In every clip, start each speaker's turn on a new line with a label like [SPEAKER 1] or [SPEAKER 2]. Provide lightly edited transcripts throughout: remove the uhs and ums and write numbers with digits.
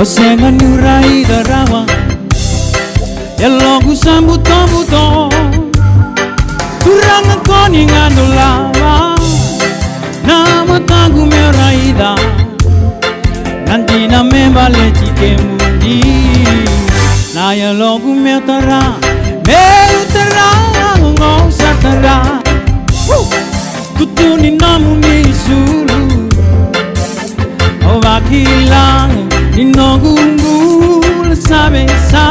[SPEAKER 1] Osenga nyurai darawa Elogu sambu tombu to Kurang koni nganulawa Nama tangu meraida Nanti na membale chike mundi Na ya logu metara Meutara ngo satara Kutuni namu ni sulu Ovakila ni nogu mula sabe sa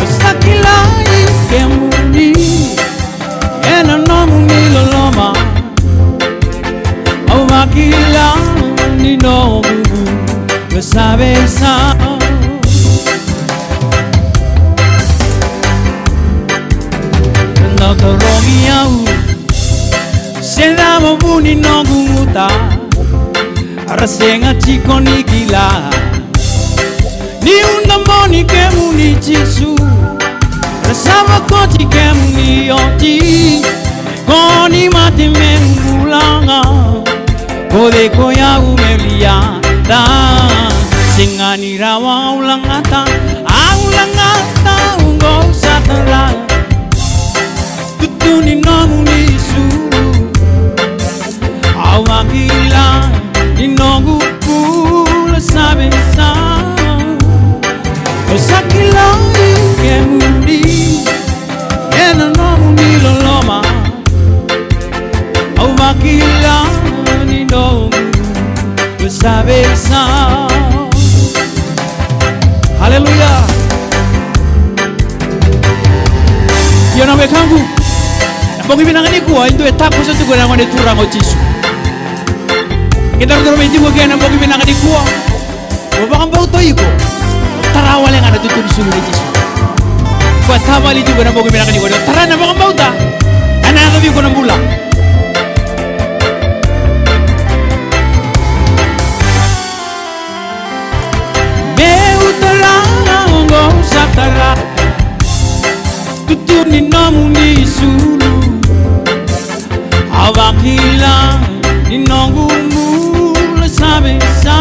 [SPEAKER 1] Osakila ike mundi Ena namu ni loloma Ovakila ni nogu mula sabe sa Noto romiau Sena mabuni nogu muta Rasenga chiko ni gila Ni undamoni ke muni chisu Rasava koti ke muni oti Koni mati me mulanga Kode koya umelia da Singani rawa ulangata ungo satara Tutuni nomu ni suru Awakila ni nogu pula sabe sa Osakila ike mundi Ena nomu ni loloma Awakila ni nogu pula sabe sa Hallelujah Yo na mekangu Bongi binangani kuwa into etapo sa tuko na ngone turango chisu Kita ro meti ko kena bongi binangani kuwa Obakang bauto iko Tarawale nga natutun sulu ni chisu Patawali tuko na bongi binangani kuwa Tara na bakang bauta Ananami ko ng bulang Meutarango sa tara Tutuni namu ni sulu Awakila ni nongu mula sabe sa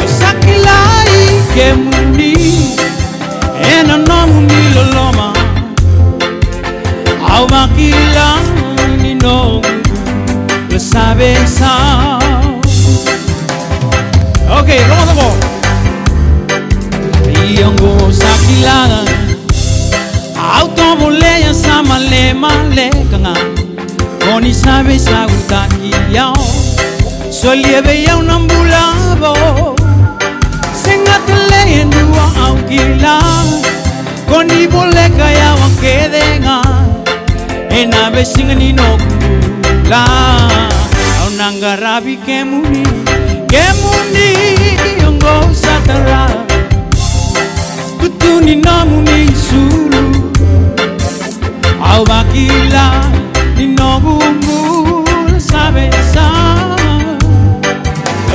[SPEAKER 1] Osakila ike mundi Ena namu ni loloma Awakila ni nongu mula sabe sa Okay, romo Iyongo sakila Automoleya sama le kanga Koni sabe sa utaki yao Solieve yao nambulabo Sengatele endua aukila Koni boleka yao akedenga Enabe singani no kula Au nangarabi kemuni Yongo satara Kutuni namuni sulu Awakila ni nogu mula sabe sa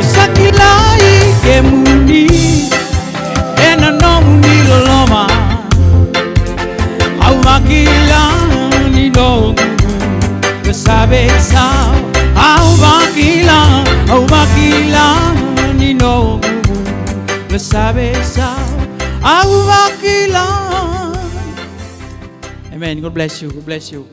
[SPEAKER 1] Osakila ike mundi Ena nomu ni loloma Awakila ni nogu mula sabe sa Awakila ni nogu mula sabe sa Awakila Amen. God bless you. God bless you.